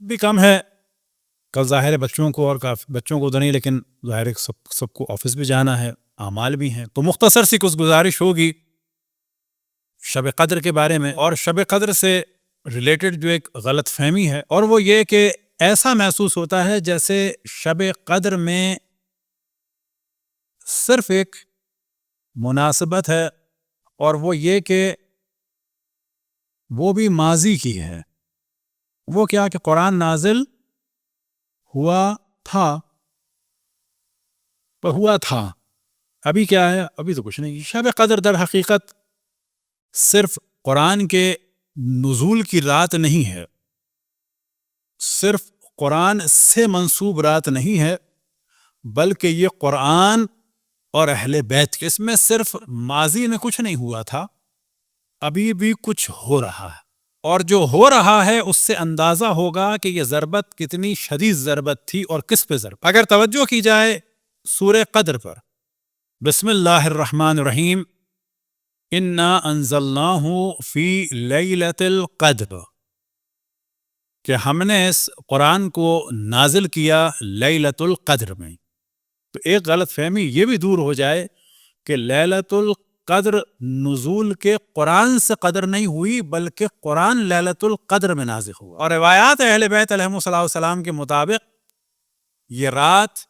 بھی کم ہے. کل ظاہر ہے بچوں کو اور بچوں کو تو نہیں، لیکن ظاہر ہے سب کو آفس بھی جانا ہے، اعمال بھی ہیں. تو مختصر سی کچھ گزارش ہوگی شب قدر کے بارے میں، اور شب قدر سے ریلیٹڈ جو ایک غلط فہمی ہے، اور وہ یہ کہ ایسا محسوس ہوتا ہے جیسے شب قدر میں صرف ایک مناسبت ہے، اور وہ یہ کہ وہ بھی ماضی کی ہے. وہ کیا کہ قرآن نازل ہوا تھا، ابھی کیا ہے؟ ابھی تو کچھ نہیں. شب قدر در حقیقت صرف قرآن کے نزول کی رات نہیں ہے، صرف قرآن سے منسوب رات نہیں ہے، بلکہ یہ قرآن اور اہل بیت کے، اس میں صرف ماضی میں کچھ نہیں ہوا تھا، ابھی بھی کچھ ہو رہا ہے، اور جو ہو رہا ہے اس سے اندازہ ہوگا کہ یہ ضربت کتنی شدید ضربت تھی اور کس پہ ضربت. اگر توجہ کی جائے سورہ قدر پر، بسم اللہ الرحمن الرحیم، انا انزلناہ فی لیلۃ القدر، کہ ہم نے اس قرآن کو نازل کیا لیلۃ القدر میں. تو ایک غلط فہمی یہ بھی دور ہو جائے کہ لیلۃ القدر نزول کے قرآن سے قدر نہیں ہوئی، بلکہ قرآن لیلۃ القدر میں نازل ہوا. اور روایات اہل بیت علیہم السلام کے مطابق یہ رات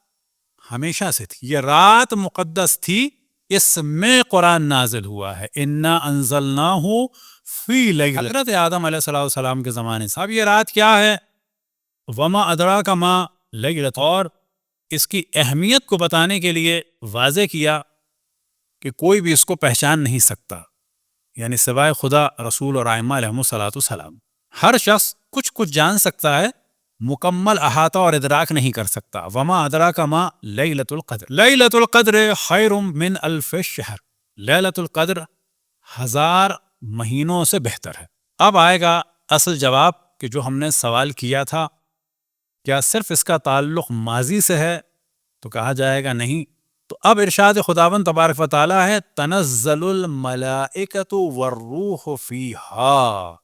ہمیشہ سے تھی، یہ رات مقدس تھی، اس میں قرآن نازل ہوا ہے. انا انزلناہ فی لیلۃ، حضرت آدم علیہ السلام کے زمانے سے. اب یہ رات کیا ہے؟ وما ادراک ما لیلۃ، اور اس کی اہمیت کو بتانے کے لیے واضح کیا کہ کوئی بھی اس کو پہچان نہیں سکتا، یعنی سوائے خدا، رسول اور ائمہ علیہم السلام. ہر شخص کچھ جان سکتا ہے، مکمل احاطہ اور ادراک نہیں کر سکتا. وما ادراک ما لیلۃ القدر، لیلۃ القدر خیر من الف شہر، لیلۃ القدر 1000 مہینوں سے بہتر ہے. اب آئے گا اصل جواب کہ جو ہم نے سوال کیا تھا، کیا صرف اس کا تعلق ماضی سے ہے؟ تو کہا جائے گا نہیں. تو اب ارشاد خداوند تبارک و تعالی ہے تنزل الملائکۃ والروح فیہا،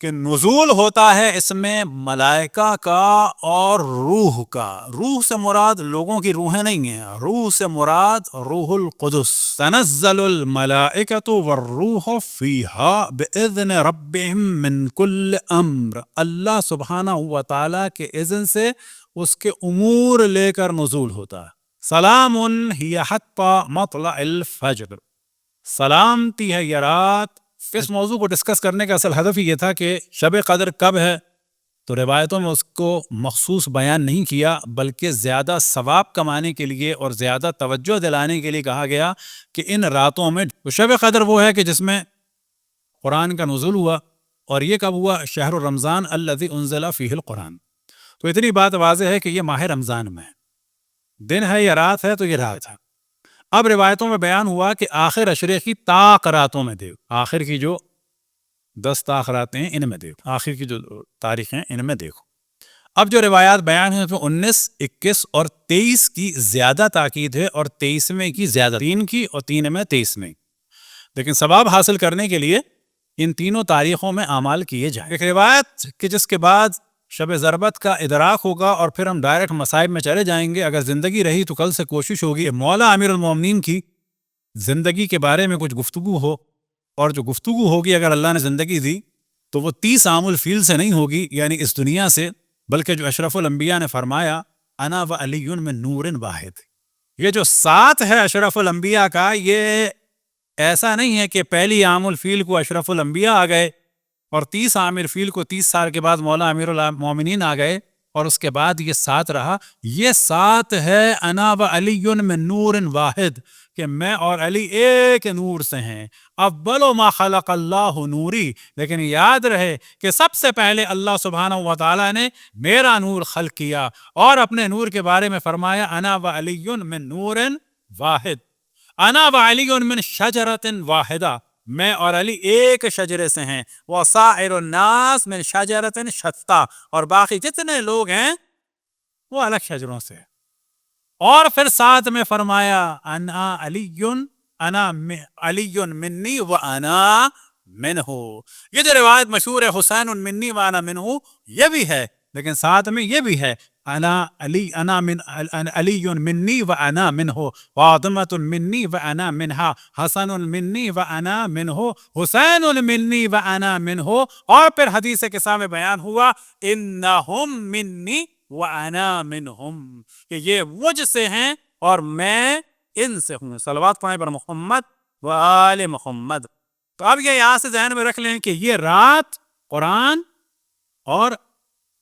کہ نزول ہوتا ہے اس میں ملائکہ کا اور روح کا. روح سے مراد لوگوں کی روحیں نہیں ہیں، روح سے مراد روح القدس. تنزل الملائکۃ والروح فیہا باذن ربہم من کل امر، اللہ سبحانہ و تعالی کے اذن سے اس کے امور لے کر نزول ہوتا ہے. سلام ہی حتی مطلع الفجر، سلامتی ہے یہ رات. اس موضوع کو ڈسکس کرنے کا اصل ہدف یہ تھا کہ شب قدر کب ہے، تو روایتوں میں اس کو مخصوص بیان نہیں کیا، بلکہ زیادہ ثواب کمانے کے لیے اور زیادہ توجہ دلانے کے لیے کہا گیا کہ ان راتوں میں. تو شب قدر وہ ہے کہ جس میں قرآن کا نزول ہوا، اور یہ کب ہوا؟ شہر رمضان الذی انزل فیہ القرآن. تو اتنی بات واضح ہے کہ یہ ماہ رمضان میں ہے، دن ہے یا رات ہے؟ تو یہ رات ہے. اب روایتوں میں بیان ہوا کہ آخر اشرے کی طاق راتوں میں دیکھو، آخر کی جو 10 طاق راتیں ہیں ان میں دیکھو، آخر کی جو تاریخیں ان میں دیکھو. اب جو روایات بیان ہیں اس میں 19، 21 اور 23 کی زیادہ تاکید ہے، اور 23ویں کی زیادہ، 3 کی اور 3 میں 23ویں. لیکن ثواب حاصل کرنے کے لیے ان تینوں تاریخوں میں اعمال کیے جائیں. ایک روایت کہ جس کے بعد شب ضربت کا ادراک ہوگا اور پھر ہم ڈائریکٹ مصائب میں چلے جائیں گے. اگر زندگی رہی تو کل سے کوشش ہوگی مولا امیر المومنین کی زندگی کے بارے میں کچھ گفتگو ہو، اور جو گفتگو ہوگی اگر اللہ نے زندگی دی تو وہ 30 عام الفیل سے نہیں ہوگی، یعنی اس دنیا سے، بلکہ جو اشرف الانبیاء نے فرمایا انا و علی من نور واحد، یہ جو ساتھ ہے اشرف الانبیاء کا، یہ ایسا نہیں ہے کہ پہلی عام الفیل کو اشرف الانبیاء آ گئے اور 30 عام الفیل کو 30 سال کے بعد مولا امیر المومنین آ گئے اور اس کے بعد یہ ساتھ رہا. یہ ساتھ ہے انا و علی من نور واحد، کہ میں اور علی ایک نور سے ہیں. اول ما خلق اللہ نوری، لیکن یاد رہے کہ سب سے پہلے اللہ سبحانہ و تعالی نے میرا نور خلق کیا، اور اپنے نور کے بارے میں فرمایا انا و علی من نور واحد، انا و علی من شجرۃ واحدہ، میں اور علی ایک شجرے سے ہیں. وَسَائِرُ النَّاسِ مِنْ شَجَرَةٍ شَتَّى، اور باقی جتنے لوگ ہیں وہ الگ شجروں سے. اور پھر ساتھ میں فرمایا انا علی منی وانا منہ. یہ جو روایت مشہور ہے حسین منی وانا منہ، یہ بھی ہے لیکن ساتھ میں یہ بھی ہے انا علی انا من علی منی و انا منہ، فاطمۃ منی و انا منہا، حسن منی و انا منہ، حسین منی و انا منہ، اور پھر حدیث قصہ میں بیان ہوا انہم منی و انا منہم، کہ یہ مجھ سے ہیں اور میں ان سے ہوں۔ صلوات پڑھیں پر محمد و آل محمد۔ تو اب یہ یہاں سے ذہن میں رکھ لیں کہ یہ رات قرآن اور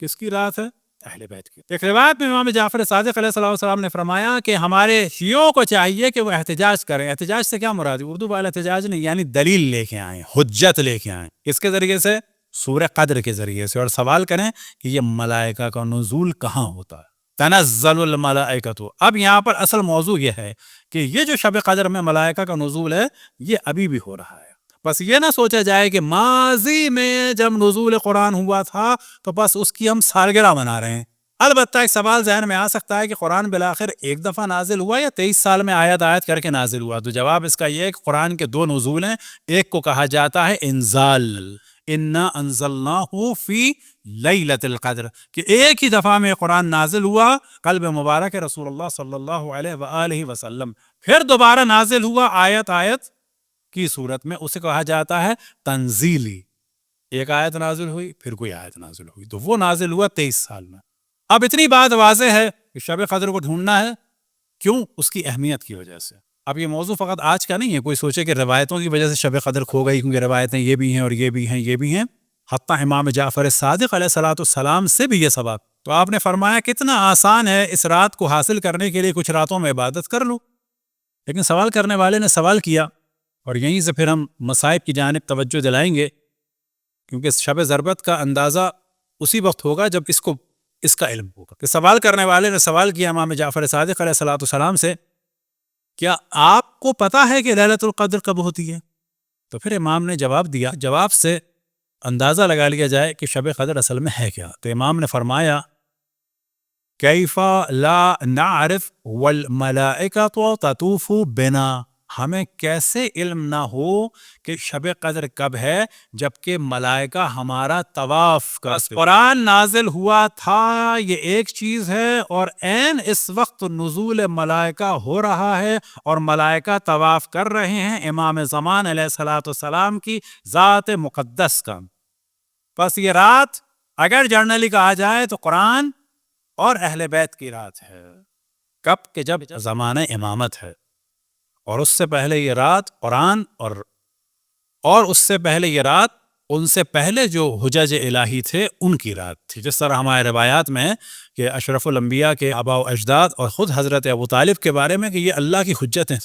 کس کی رات ہے؟ اہل بیت کی۔ ایک روایت میں امام جعفر صادق علیہ السلام نے فرمایا کہ ہمارے شیعوں کو چاہیے کہ وہ احتجاج کریں۔ احتجاج سے کیا مراد ہے؟ اردو والا احتجاج نہیں، یعنی دلیل لے کے آئیں، حجت لے کے آئیں۔ کس کے ذریعے سے؟ سورہ قدر کے ذریعے سے، اور سوال کریں کہ یہ ملائکہ کا نزول کہاں ہوتا ہے؟ تنزل الملائکۃ۔ اب یہاں پر اصل موضوع یہ ہے کہ یہ جو شب قدر میں ملائکہ کا نزول ہے یہ ابھی بھی ہو رہا ہے۔ بس یہ نہ سوچا جائے کہ ماضی میں جب نزول قرآن ہوا تھا تو بس اس کی ہم سالگرہ منا رہے ہیں۔ البتہ ایک سوال ذہن میں آ سکتا ہے کہ قرآن بالآخر ایک دفعہ نازل ہوا یا 23 سال میں آیت آیت کر کے نازل ہوا؟ تو جواب اس کا یہ ہے کہ قرآن کے دو نزول ہیں، ایک کو کہا جاتا ہے انزال، انا انزلناہ فی لیلۃ القدر، کہ ایک ہی دفعہ میں قرآن نازل ہوا قلب مبارک رسول اللہ صلی اللہ علیہ وآلہ وسلم، پھر دوبارہ نازل ہوا آیت آیت کی صورت میں، اسے کہا جاتا ہے تنزیلی۔ ایک آیت نازل ہوئی پھر کوئی آیت نازل ہوئی، تو وہ نازل ہوا 23 سال میں۔ اب اتنی بات واضح ہے کہ شب قدر کو ڈھونڈنا ہے، کیوں؟ اس کی اہمیت کی وجہ سے۔ اب یہ موضوع فقط آج کا نہیں ہے، کوئی سوچے کہ روایتوں کی وجہ سے شب قدر کھو گئی کیونکہ روایتیں یہ بھی ہیں اور یہ بھی ہیں یہ بھی ہیں، حتیٰ امام جعفر صادق علیہ السلام سے بھی یہ سبق۔ تو آپ نے فرمایا کتنا آسان ہے اس رات کو حاصل کرنے کے لیے کچھ راتوں میں عبادت کر لو۔ لیکن سوال کرنے والے نے سوال کیا، اور یہیں سے پھر ہم مصائب کی جانب توجہ دلائیں گے، کیونکہ شب ضربت کا اندازہ اسی وقت ہوگا جب اس کا علم ہوگا۔ کہ سوال کرنے والے نے سوال کیا امام جعفر صادق علیہ السلام سے، کیا آپ کو پتا ہے کہ لیلۃ القدر کب ہوتی ہے؟ تو پھر امام نے جواب دیا، جواب سے اندازہ لگا لیا جائے کہ شب قدر اصل میں ہے کیا۔ تو امام نے فرمایا کیف لا نعرف والملائکۃ تطوف بنا، ہمیں کیسے علم نہ ہو کہ شب قدر کب ہے جبکہ ملائکہ ہمارا طواف کا۔ قرآن نازل ہوا تھا یہ ایک چیز ہے، اور عین اس وقت نزول ملائکہ ہو رہا ہے اور ملائکہ طواف کر رہے ہیں امام زمان علیہ السلام کی ذات مقدس کا۔ بس یہ رات اگر جرنلی کہا جائے تو قرآن اور اہل بیت کی رات ہے۔ کب؟ کہ جب زمانہ امامت ہے، اور اس سے پہلے یہ رات قرآن اور اس سے پہلے یہ رات ان سے پہلے جو حجج الہی تھے ان کی رات تھی۔ جس طرح ہمارے روایات میں ہے کہ اشرف الانبیاء کے آباء و اجداد اور خود حضرت ابو طالب کے بارے میں کہ یہ اللہ کی حجت ہیں،